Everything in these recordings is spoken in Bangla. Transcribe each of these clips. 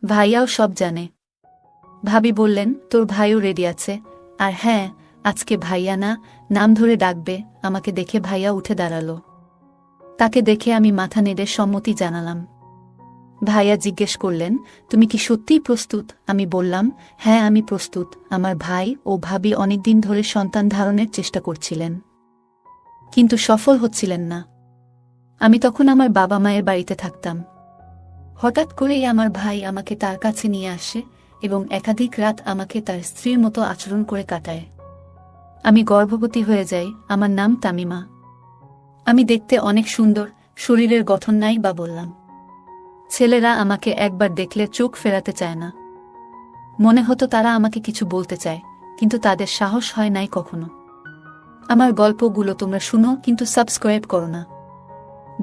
ভাইয়াও সব জানে। ভাবি বললেন, তোর ভাইও রেডি আছে। আর হ্যাঁ, আজকে ভাইয়া না, নাম ধরে ডাকবে। আমাকে দেখে ভাইয়া উঠে দাঁড়ালো। তাকে দেখে আমি মাথা নেড়ে সম্মতি জানালাম। ভাইয়া জিজ্ঞেস করলেন, তুমি কি সত্যিই প্রস্তুত? আমি বললাম, হ্যাঁ আমি প্রস্তুত। আমার ভাই ও ভাবি অনেকদিন ধরে সন্তান ধারণের চেষ্টা করছিলেন, কিন্তু সফল হচ্ছিলেন না। আমি তখন আমার বাবা মায়ের বাড়িতে থাকতাম। হঠাৎ করেই আমার ভাই আমাকে তার কাছে নিয়ে আসে এবং একাধিক রাত আমাকে তার স্ত্রীর মতো আচরণ করে কাটায়। আমি গর্ভবতী হয়ে যাই। আমার নাম তামিমা। আমি দেখতে অনেক সুন্দর, শরীরের গঠন নাই বা বললাম। ছেলেরা আমাকে একবার দেখলে চোখ ফেরাতে চায় না। মনে হতো তারা আমাকে কিছু বলতে চায়, কিন্তু তাদের সাহস হয় নাই কখনো। আমার গল্পগুলো তোমরা শুনো, কিন্তু সাবস্ক্রাইব করো না।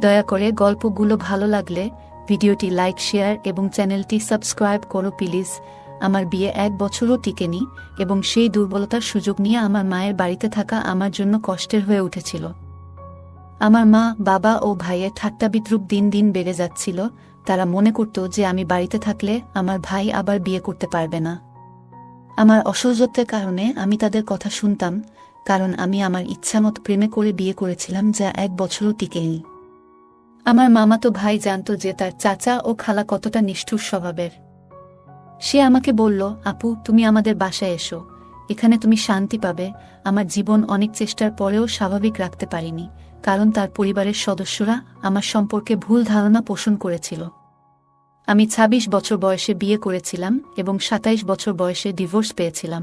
দয়া করে গল্পগুলো ভালো লাগলে ভিডিওটি লাইক, শেয়ার এবং চ্যানেলটি সাবস্ক্রাইব করো প্লিজ। আমার বিয়ে 1 বছরও টিকেনি এবং সেই দুর্বলতার সুযোগ নিয়ে আমার মায়ের বাড়িতে থাকা আমার জন্য কষ্টের হয়ে উঠেছিল। আমার মা, বাবা ও ভাইয়ের ঠাট্টা বিদ্রূপ দিন দিন বেড়ে যাচ্ছিল। তারা মনে করত যে আমি বাড়িতে থাকলে আমার ভাই আবার বিয়ে করতে পারবে না। আমার অসহ্যতার কারণে আমি তাদের কথা শুনতাম, কারণ আমি আমার ইচ্ছামত প্রেমে করে বিয়ে করেছিলাম, যা 1 বছরও টিকেনি। আমার মামাতো ভাই জানত যে তার চাচা ও খালা কতটা নিষ্ঠুর স্বভাবের। সে আমাকে বলল, আপু তুমি আমাদের বাসায় এসো, এখানে তুমি শান্তি পাবে। আমার জীবন অনেক চেষ্টার পরেও স্বাভাবিক রাখতে পারিনি, কারণ তার পরিবারের সদস্যরা আমার সম্পর্কে ভুল ধারণা পোষণ করেছিল। আমি 26 বছর বয়সে বিয়ে করেছিলাম এবং 27 বছর বয়সে ডিভোর্স পেয়েছিলাম।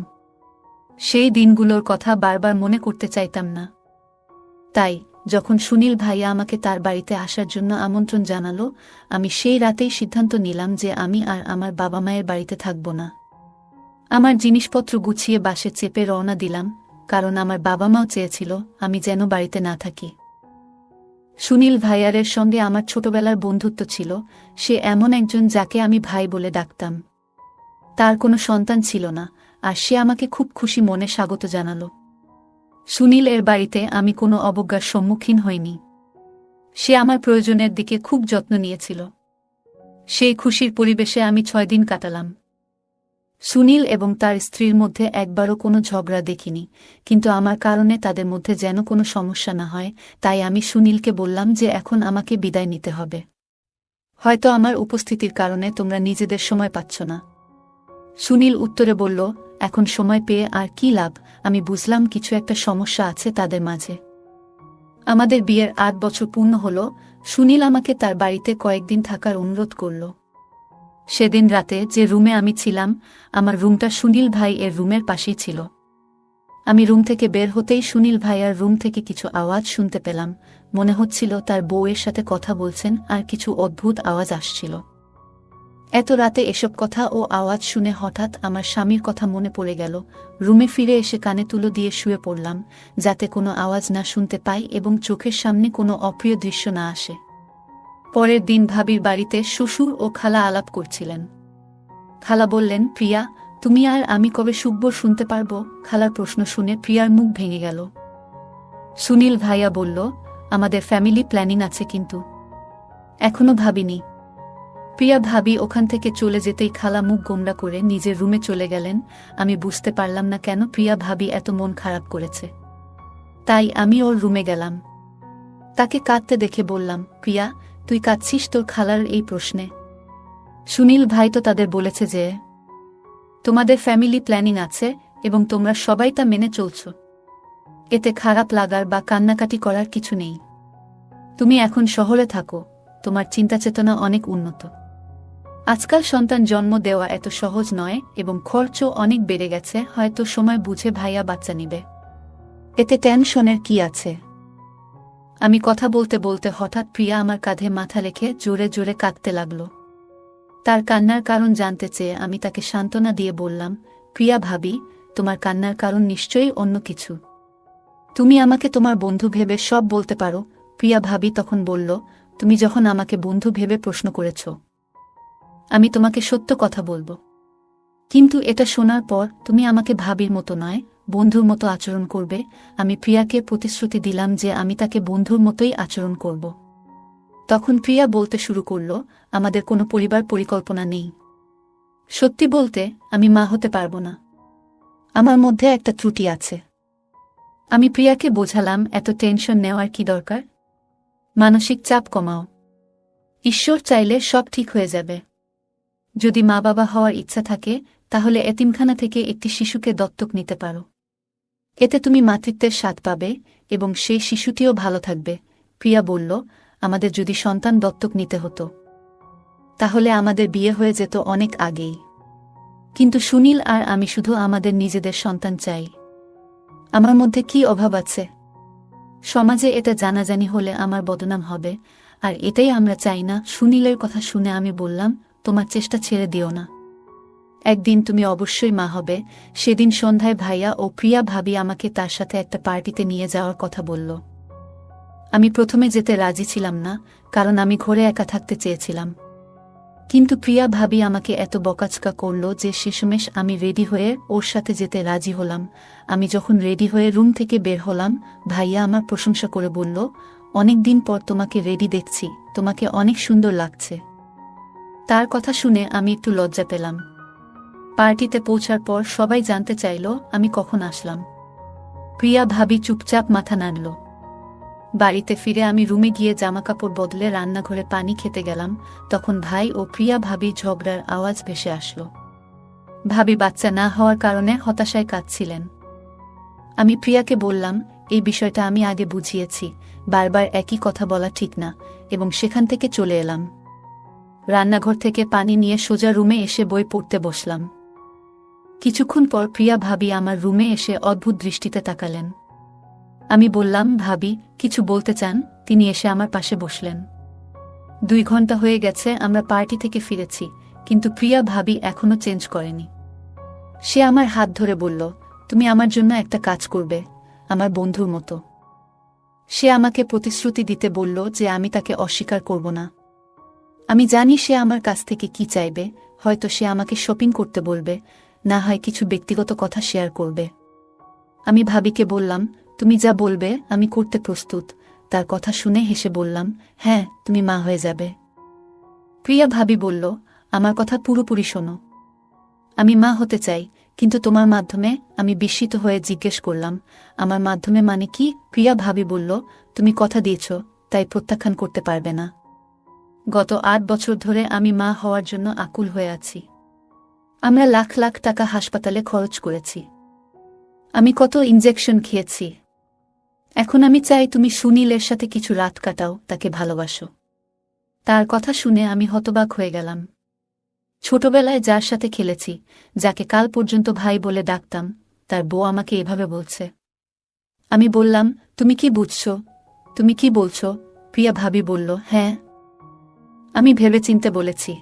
সেই দিনগুলোর কথা বারবার মনে করতে চাইতাম না। তাই যখন সুনীল ভাইয়া আমাকে তার বাড়িতে আসার জন্য আমন্ত্রণ জানালো, আমি সেই রাতেই সিদ্ধান্ত নিলাম যে আমি আর আমার বাবা মায়ের বাড়িতে থাকব না। আমার জিনিসপত্র গুছিয়ে বাসে চেপে রওনা দিলাম, কারণ আমার বাবা মাও চেয়েছিল আমি যেন বাড়িতে না থাকি। সুনীল ভাইয়ারের সঙ্গে আমার ছোটবেলার বন্ধুত্ব ছিল। সে এমন একজন যাকে আমি ভাই বলে ডাকতাম। তার কোনো সন্তান ছিল না, আর সে আমাকে খুব খুশি মনে স্বাগত জানালো। সুনীল এর বাড়িতে আমি কোনো অবজ্ঞার সম্মুখীন হইনি। সে আমার প্রয়োজনের দিকে খুব যত্ন নিয়েছিল। সেই খুশির পরিবেশে আমি 6 দিন কাটালাম। সুনীল এবং তার স্ত্রীর মধ্যে একবারও কোনো ঝগড়া দেখিনি, কিন্তু আমার কারণে তাদের মধ্যে যেন কোনো সমস্যা না হয়, তাই আমি সুনীলকে বললাম যে এখন আমাকে বিদায় নিতে হবে। হয়তো আমার উপস্থিতির কারণে তোমরা নিজেদের সময় পাচ্ছ না। সুনীল উত্তরে বলল, এখন সময় পেয়ে আর কি লাভ। আমি বুঝলাম কিছু একটা সমস্যা আছে তাদের মাঝে। আমাদের বিয়ের 8 বছর পূর্ণ হল। সুনীল আমাকে তার বাড়িতে কয়েকদিন থাকার অনুরোধ করল। সেদিন রাতে যে রুমে আমি ছিলাম, আমার রুমটা সুনীল ভাই এর রুমের পাশেই ছিল। আমি রুম থেকে বের হতেই সুনীল ভাইয়ার রুম থেকে কিছু আওয়াজ শুনতে পেলাম। মনে হচ্ছিল তার বউয়ের সাথে কথা বলছেন, আর কিছু অদ্ভুত আওয়াজ আসছিল। এত রাতে এসব কথা ও আওয়াজ শুনে হঠাৎ আমার স্বামীর কথা মনে পড়ে গেল। রুমে ফিরে এসে কানে তুলো দিয়ে শুয়ে পড়লাম, যাতে কোনো আওয়াজ না শুনতে পাই এবং চোখের সামনে কোনো অপ্রিয় দৃশ্য না আসে। পরের দিন ভাবির বাড়িতে শ্বশুর ও খালা আলাপ করছিলেন। খালা বললেন, প্রিয়া, তুমি আর আমি কবে সুখবর শুনতে পারবো? খালার প্রশ্ন শুনে প্রিয়ার মুখ ভেঙে গেল। সুনীল ভাইয়া বলল, আমাদের ফ্যামিলি প্ল্যানিং আছে, কিন্তু এখনো ভাবিনি। প্রিয়া ভাবি ওখান থেকে চলে যেতেই খালা মুখ গোমড়া করে নিজের রুমে চলে গেলেন। আমি বুঝতে পারলাম না কেন প্রিয়া ভাবি এত মন খারাপ করেছে। তাই আমি ওর রুমে গেলাম। তাকে কাঁদতে দেখে বললাম, প্রিয়া, তুই কাঁদছিস তোর খালার এই প্রশ্নে? সুনীল ভাই তো তাদের বলেছে যে তোমাদের ফ্যামিলি প্ল্যানিং আছে এবং তোমরা সবাই তা মেনে চলছ। এতে খারাপ লাগার বা কান্নাকাটি করার কিছু নেই। তুমি এখন শহরে থাকো, তোমার চিন্তাচেতনা অনেক উন্নত। আজকাল সন্তান জন্ম দেওয়া এত সহজ নয় এবং খরচও অনেক বেড়ে গেছে। হয়তো সময় বুঝে ভাইয়া বাচ্চা নিবে, এতে টেনশনের কি আছে? আমি কথা বলতে বলতে হঠাৎ প্রিয়া আমার কাঁধে মাথা রেখে জোরে জোরে কাঁদতে লাগল। তার কান্নার কারণ জানতে চেয়ে আমি তাকে সান্ত্বনা দিয়ে বললাম, প্রিয়া ভাবি, তোমার কান্নার কারণ নিশ্চয়ই অন্য কিছু। তুমি আমাকে তোমার বন্ধু ভেবে সব বলতে পারো। প্রিয়া ভাবি তখন বলল, তুমি যখন আমাকে বন্ধু ভেবে প্রশ্ন করেছ, আমি তোমাকে সত্য কথা বলবো। কিন্তু এটা শোনার পর তুমি আমাকে ভাবির মতো নয়, বন্ধুর মতো আচরণ করবে। আমি প্রিয়াকে প্রতিশ্রুতি দিলাম যে আমি তাকে বন্ধুর মতোই আচরণ করব। তখন প্রিয়া বলতে শুরু করল, আমাদের কোনো পরিবার পরিকল্পনা নেই। সত্যি বলতে আমি মা হতে পারবো না। আমার মধ্যে একটা ত্রুটি আছে। আমি প্রিয়াকে বোঝালাম, এত টেনশন নেওয়ার কি দরকার? মানসিক চাপ কমাও। ঈশ্বর চাইলে সব ঠিক হয়ে যাবে। যদি মা বাবা হওয়ার ইচ্ছা থাকে তাহলে এতিমখানা থেকে একটি শিশুকে দত্তক নিতে পারো। এতে তুমি মাতৃত্বের স্বাদ পাবে এবং সেই শিশুটিও ভালো থাকবে। প্রিয়া বলল, আমাদের যদি সন্তান দত্তক নিতে হতো তাহলে আমাদের বিয়ে হয়ে যেত অনেক আগেই। কিন্তু সুনীল আর আমি শুধু আমাদের নিজেদের সন্তান চাই। আমার মধ্যে কি অভাব আছে? সমাজে এটা জানাজানি হলে আমার বদনাম হবে, আর এটাই আমরা চাই না। সুনীলের কথা শুনে আমি বললাম, তোমার চেষ্টা ছেড়ে দিও না। একদিন তুমি অবশ্যই মা হবে। সেদিন সন্ধ্যায় ভাইয়া ও প্রিয়া ভাবি আমাকে তার সাথে একটা পার্টিতে নিয়ে যাওয়ার কথা বলল। আমি প্রথমে যেতে রাজি ছিলাম না, কারণ আমি ঘরে একা থাকতে চেয়েছিলাম। কিন্তু প্রিয়া ভাবি আমাকে এত বকাচকা করল যে শেষমেশ আমি রেডি হয়ে ওর সাথে যেতে রাজি হলাম। আমি যখন রেডি হয়ে রুম থেকে বের হলাম, ভাইয়া আমার প্রশংসা করে বলল, অনেক দিন পর তোমাকে রেডি দেখছি, তোমাকে অনেক সুন্দর লাগছে। তার কথা শুনে আমি একটু লজ্জা পেলাম। পার্টিতে পৌঁছার পর সবাই জানতে চাইল আমি কখন আসলাম। প্রিয়া ভাবি চুপচাপ মাথা নাড়ল। বাড়িতে ফিরে আমি রুমে গিয়ে জামাকাপড় বদলে রান্নাঘরে পানি খেতে গেলাম। তখন ভাই ও প্রিয়া ভাবি ঝগড়ার আওয়াজ ভেসে আসলো। ভাবি বাচ্চা না হওয়ার কারণে হতাশায় কাঁদছিলেন। আমি প্রিয়াকে বললাম, এই বিষয়টা আমি আগে বুঝিয়েছি, বারবার একই কথা বলা ঠিক না, এবং সেখান থেকে চলে এলাম। রান্নাঘর থেকে পানি নিয়ে সোজা রুমে এসে বই পড়তে বসলাম। কিছুক্ষণ পর প্রিয়া ভাবি আমার রুমে এসে অদ্ভুত দৃষ্টিতে তাকালেন। আমি বললাম, ভাবি কিছু বলতে চান? তিনি এসে আমার পাশে বসলেন। 2 ঘন্টা হয়ে গেছে আমরা পার্টি থেকে ফিরেছি, কিন্তু প্রিয়া ভাবি এখনো চেঞ্জ করেনি। সে আমার হাত ধরে বলল, তুমি আমার জন্য একটা কাজ করবে, আমার বন্ধুর মতো। সে আমাকে প্রতিশ্রুতি দিতে বলল যে আমি তাকে অস্বীকার করব না। আমি জানি সে আমার কাছ থেকে কি চাইবে। হয়তো সে আমাকে শপিং করতে বলবে, না হয় কিছু ব্যক্তিগত কথা শেয়ার করবে। আমি ভাবিকে বললাম, তুমি যা বলবে আমি করতে প্রস্তুত। তার কথা শুনে হেসে বললাম, হ্যাঁ, তুমি মা হয়ে যাবে। প্রিয়া ভাবি বলল, আমার কথা পুরোপুরি শোনো। আমি মা হতে চাই, কিন্তু তোমার মাধ্যমে। আমি বিস্মিত হয়ে জিজ্ঞেস করলাম, আমার মাধ্যমে মানে কি? প্রিয়া ভাবি বলল, তুমি কথা দিয়েছ, তাই প্রত্যাখ্যান করতে পারবে না। গত 8 বছর ধরে আমি মা হওয়ার জন্য আকুল হয়ে আছি। আমরা লাখ লাখ টাকা হাসপাতালে খরচ করেছি। আমি কত ইনজেকশন খেয়েছি। এখন আমি চাই তুমি সুনীলের সাথে কিছু রাত কাটাও, তাকে ভালোবাসো। তার কথা শুনে আমি হতবাক হয়ে গেলাম। ছোটবেলায় যার সাথে খেলেছি, যাকে কাল পর্যন্ত ভাই বলে ডাকতাম, তার বউ আমাকে এভাবে বলছে। আমি বললাম, তুমি কি বুঝছো? তুমি কি বলছো? প্রিয়া ভাবি বলল, হ্যাঁ, আমি ভেবেচিন্তে বলেছি।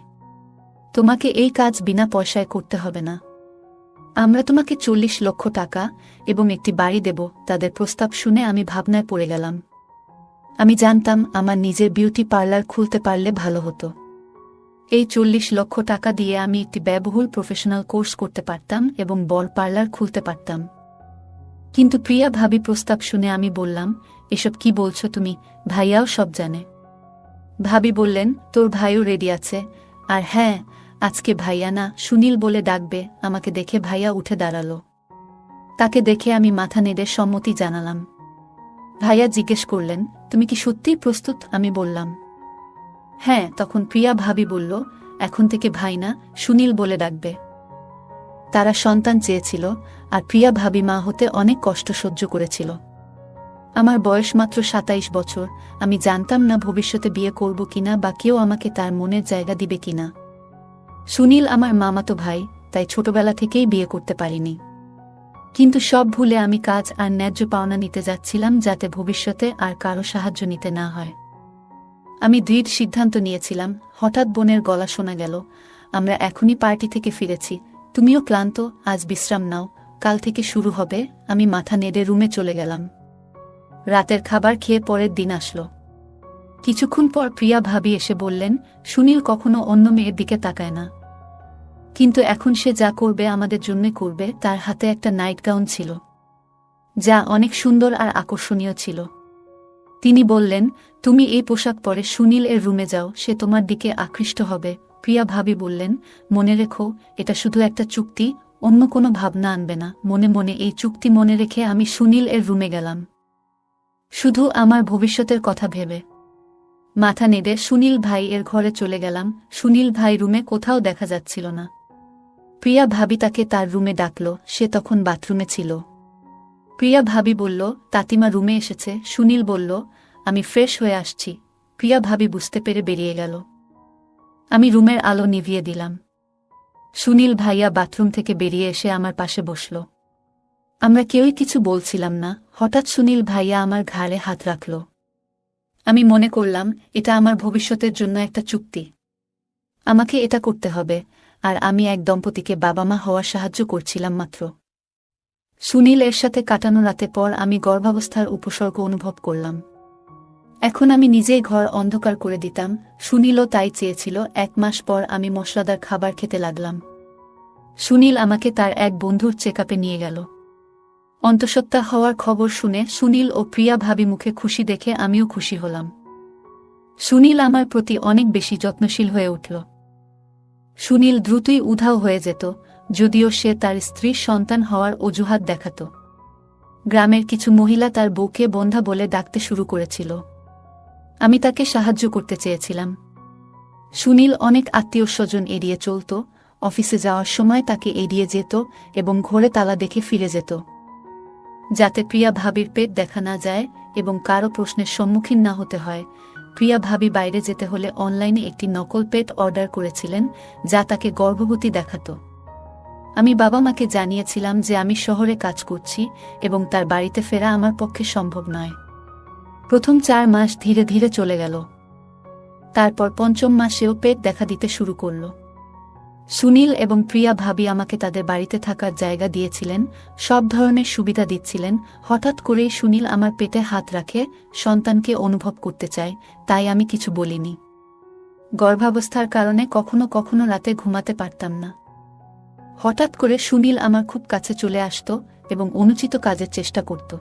তোমাকে এই কাজ বিনা পয়সায় করতে হবে না। আমরা তোমাকে 40 লক্ষ টাকা এবং একটি বাড়ি দেব। তাদের প্রস্তাব শুনে আমি ভাবনায় পড়ে গেলাম। আমি জানতাম আমার নিজের বিউটি পার্লার খুলতে পারলে ভালো হতো। এই 40 লক্ষ টাকা দিয়ে আমি একটি ব্যয়বহুল প্রফেশনাল কোর্স করতে পারতাম এবং বড় পার্লার খুলতে পারতাম। কিন্তু প্রিয়া ভাবি প্রস্তাব শুনে আমি বললাম, এসব কি বলছো তুমি? ভাইয়াও সব জানে। ভাবি বললেন, তোর ভাইও রেডি আছে। আর হ্যাঁ, আজকে ভাইয়া না, সুনীল বলে ডাকবে। আমাকে দেখে ভাইয়া উঠে দাঁড়ালো। তাকে দেখে আমি মাথা নেড়ে সম্মতি জানালাম। ভাইয়া জিজ্ঞেস করলেন, তুমি কি সত্যিই প্রস্তুত? আমি বললাম, হ্যাঁ। তখন প্রিয়া ভাবি বলল, এখন থেকে ভাই না, সুনীল বলে ডাকবে। তারা সন্তান চেয়েছিল, আর প্রিয়া ভাবি মা হতে অনেক কষ্ট সহ্য করেছিল। আমার বয়স মাত্র 27 বছর। আমি জানতাম না ভবিষ্যতে বিয়ে করব কিনা বা কেউ আমাকে তার মনের জায়গা দিবে কিনা। সুনীল আমার মামাতো ভাই, তাই ছোটবেলা থেকেই বিয়ে করতে পারিনি। কিন্তু সব ভুলে আমি কাজ আর ন্যায্য পাওনা নিতে যাচ্ছিলাম, যাতে ভবিষ্যতে আর কারো সাহায্য নিতে না হয়। আমি দৃঢ় সিদ্ধান্ত নিয়েছিলাম। হঠাৎ বোনের গলা শোনা গেল, আমরা এখনই পার্টি থেকে ফিরেছি, তুমিও ক্লান্ত, আজ বিশ্রাম নাও, কাল থেকে শুরু হবে। আমি মাথা নেড়ে রুমে চলে গেলাম। রাতের খাবার খেয়ে পরের দিন আসলো। কিছুক্ষণ পর প্রিয়া ভাবি এসে বললেন, সুনীল কখনো অন্য মেয়ের দিকে তাকায় না, কিন্তু এখন সে যা করবে আমাদের জন্য করবে। তার হাতে একটা নাইট গাউন ছিল, যা অনেক সুন্দর আর আকর্ষণীয় ছিল। তিনি বললেন, তুমি এই পোশাক পরে সুনীল এর রুমে যাও, সে তোমার দিকে আকৃষ্ট হবে। প্রিয়া ভাবি বললেন, মনে রেখো, এটা শুধু একটা চুক্তি, অন্য কোনো ভাবনা আনবে না। মনে মনে এই চুক্তি মনে রেখে আমি সুনীল এর রুমে গেলাম, শুধু আমার ভবিষ্যতের কথা ভেবে। মাথা নেড়ে সুনীল ভাই এর ঘরে চলে গেলাম। সুনীল ভাই রুমে কোথাও দেখা যাচ্ছিল না। প্রিয়া ভাবি তাকে তার রুমে ডাকল, সে তখন বাথরুমে ছিল। প্রিয়া ভাবি বলল, তাতিমা রুমে এসেছে। সুনীল বলল, আমি ফ্রেশ হয়ে আসছি। প্রিয়া ভাবি বুঝতে পেরে বেরিয়ে গেল। আমি রুমের আলো নিভিয়ে দিলাম। সুনীল ভাইয়া বাথরুম থেকে বেরিয়ে এসে আমার পাশে বসল। আমরা কেউই কিছু বলছিলাম না। হঠাৎ সুনীল ভাইয়া আমার ঘাড়ে হাত রাখল। আমি মনে করলাম, এটা আমার ভবিষ্যতের জন্য একটা চুক্তি। আমাকে এটা করতে হবে, আর আমি এক দম্পতিকে বাবা মা হওয়ার সাহায্য করছিলাম মাত্র। সুনীল এর সাথে কাটানো রাতে পর আমি গর্ভাবস্থার উপসর্গ অনুভব করলাম। এখন আমি নিজেই ঘর অন্ধকার করে দিতাম। সুনীলও তাই চেয়েছিল। 1 মাস পর আমি মশলাদার খাবার খেতে লাগলাম। সুনীল আমাকে তার এক বন্ধুর চেকআপে নিয়ে গেল। অন্তঃসত্ত্বা হওয়ার খবর শুনে সুনীল ও প্রিয়া ভাবি মুখে খুশি দেখে আমিও খুশি হলাম। সুনীল আমার প্রতি অনেক বেশি যত্নশীল হয়ে উঠল। সুনীল দ্রুতই উধাও হয়ে যেত, যদিও সে তার স্ত্রীর সন্তান হওয়ার অজুহাত দেখাত। গ্রামের কিছু মহিলা তার বউকে বন্ধা বলে ডাকতে শুরু করেছিল। আমি তাকে সাহায্য করতে চেয়েছিলাম। সুনীল অনেক আত্মীয় স্বজন এড়িয়ে চলত, অফিসে যাওয়ার সময় তাকে এড়িয়ে যেত এবং ঘরে তালা দেখে ফিরে যেত, যাতে প্রিয়া ভাবির পেট দেখা না যায় এবং কারো প্রশ্নের সম্মুখীন না হতে হয়। প্রিয়া ভাবি বাইরে যেতে হলে অনলাইনে একটি নকল পেট অর্ডার করেছিলেন, যা তাকে গর্ভবতী দেখাত। আমি বাবা মাকে জানিয়েছিলাম যে আমি শহরে কাজ করছি এবং তার বাড়িতে ফেরা আমার পক্ষে সম্ভব নয়। প্রথম 4 মাস ধীরে ধীরে চলে গেল। তারপর 5ম মাসেও পেট দেখা দিতে শুরু করল। সুনীল এবং প্রিয়া ভাবি আমাকে তাদের বাড়িতে থাকার জায়গা দিয়েছিলেন, সব ধরনের সুবিধা দিচ্ছিলেন। হঠাৎ করেই সুনীল আমার পেটে হাত রাখে, সন্তানকে অনুভব করতে চায়, তাই আমি কিছু বলিনি। গর্ভাবস্থার কারণে কখনো কখনো রাতে ঘুমাতে পারতাম না। হঠাৎ করে সুনীল আমার খুব কাছে চলে আসত এবং অনুচিত কাজের চেষ্টা করত।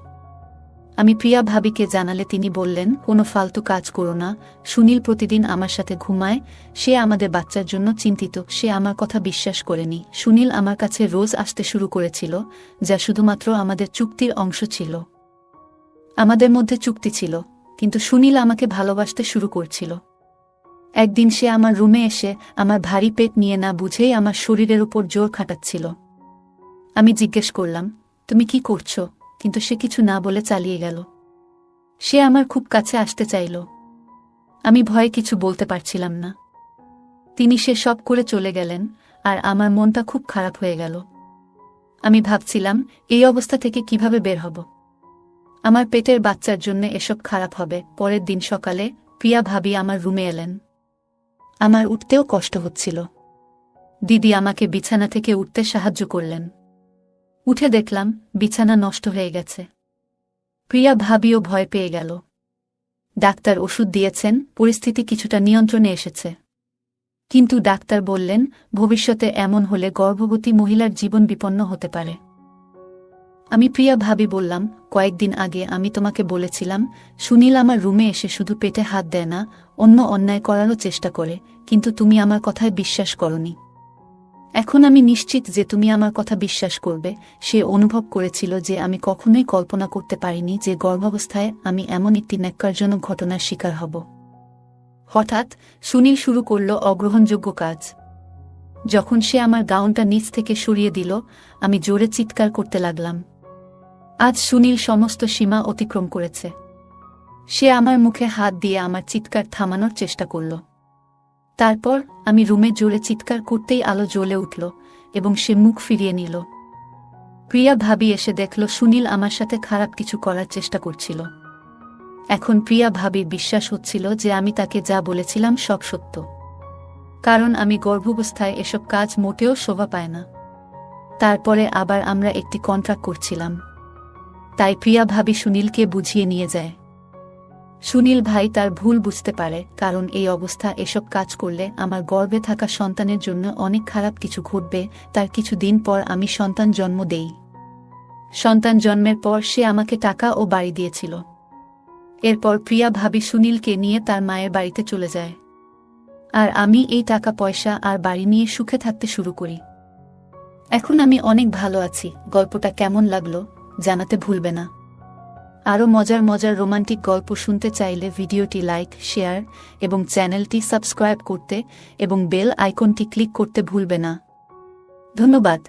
আমি প্রিয়া ভাবিকে জানালে তিনি বললেন, কোনো ফালতু কাজ করো না। সুনীল প্রতিদিন আমার সাথে ঘুমায়, সে আমাদের বাচ্চার জন্য চিন্তিত। সে আমার কথা বিশ্বাস করেনি। সুনীল আমার কাছে রোজ আসতে শুরু করেছিল, যা শুধুমাত্র আমাদের চুক্তির অংশ ছিল। আমাদের মধ্যে চুক্তি ছিল, কিন্তু সুনীল আমাকে ভালোবাসতে শুরু করছিল। একদিন সে আমার রুমে এসে আমার ভারী পেট নিয়ে না বুঝেই আমার শরীরের উপর জোর খাটাচ্ছিল। আমি জিজ্ঞেস করলাম, তুমি কি করছো? কিন্তু সে কিছু না বলে চালিয়ে গেল। সে আমার খুব কাছে আসতে চাইল। আমি ভয়ে কিছু বলতে পারছিলাম না। তিনি সে সব করে চলে গেলেন, আর আমার মনটা খুব খারাপ হয়ে গেল। আমি ভাবছিলাম, এই অবস্থা থেকে কিভাবে বের হব। আমার পেটের বাচ্চার জন্য এসব খারাপ হবে। পরের দিন সকালে প্রিয়া ভাবি আমার রুমে এলেন। আমার উঠতেও কষ্ট হচ্ছিল। দিদি আমাকে বিছানা থেকে উঠতে সাহায্য করলেন। উঠে দেখলাম বিছানা নষ্ট হয়ে গেছে। প্রিয়া ভাবিও ভয় পেয়ে গেল। ডাক্তার ওষুধ দিয়েছেন, পরিস্থিতি কিছুটা নিয়ন্ত্রণে এসেছে। কিন্তু ডাক্তার বললেন, ভবিষ্যতে এমন হলে গর্ভবতী মহিলার জীবন বিপন্ন হতে পারে। আমি প্রিয়া ভাবি বললাম, কয়েকদিন আগে আমি তোমাকে বলেছিলাম, সুনীল আমার রুমে এসে শুধু পেটে হাত দেয় না, অন্য অন্যায় করারও চেষ্টা করে, কিন্তু তুমি আমার কথায় বিশ্বাস করনি। এখন আমি নিশ্চিত যে তুমি আমার কথা বিশ্বাস করবে। সে অনুভব করেছিল যে আমি কখনোই কল্পনা করতে পারিনি যে গর্ভাবস্থায় আমি এমন একটি ন্যাক্কারজনক ঘটনার শিকার হব। হঠাৎ সুনীল শুরু করল অগ্রহণযোগ্য কাজ। যখন সে আমার গাউনটা নিচ থেকে সরিয়ে দিল, আমি জোরে চিৎকার করতে লাগলাম। আজ সুনীল সমস্ত সীমা অতিক্রম করেছে। সে আমার মুখে হাত দিয়ে আমার চিৎকার থামানোর চেষ্টা করল। তারপর আমি রুমে জোরে চিৎকার করতেই আলো জ্বলে উঠল এবং সে মুখ ফিরিয়ে নিল। প্রিয়া ভাবি এসে দেখল সুনীল আমার সাথে খারাপ কিছু করার চেষ্টা করছিল। এখন প্রিয়া ভাবির বিশ্বাস হচ্ছিল যে আমি তাকে যা বলেছিলাম সব সত্য, কারণ আমি গর্ভাবস্থায় এসব কাজ মোটেও শোভা পায় না। তারপরে আবার আমরা একটি কন্ট্রাক্ট করছিলাম, তাই প্রিয়া ভাবি সুনীলকে বুঝিয়ে নিয়ে যায়। সুনীল ভাই তার ভুল বুঝতে পারে, কারণ এই অবস্থা এসব কাজ করলে আমার গর্ভে থাকা সন্তানের জন্য অনেক খারাপ কিছু ঘটবে। তার কিছুদিন পর আমি সন্তান জন্ম দেই। সন্তান জন্মের পর সে আমাকে টাকা ও বাড়ি দিয়েছিল। এরপর প্রিয়া ভাবি সুনীলকে নিয়ে তার মায়ের বাড়িতে চলে যায়। আর আমি এই টাকা পয়সা আর বাড়ি নিয়ে সুখে থাকতে শুরু করি। এখন আমি অনেক ভালো আছি। গল্পটা কেমন লাগলো জানাতে ভুলবে না। আরও মজার মজার রোমান্টিক গল্প শুনতে চাইলে ভিডিওটি লাইক, শেয়ার এবং চ্যানেলটি সাবস্ক্রাইব করতে এবং বেল আইকনটি ক্লিক করতে ভুলবে না। ধন্যবাদ।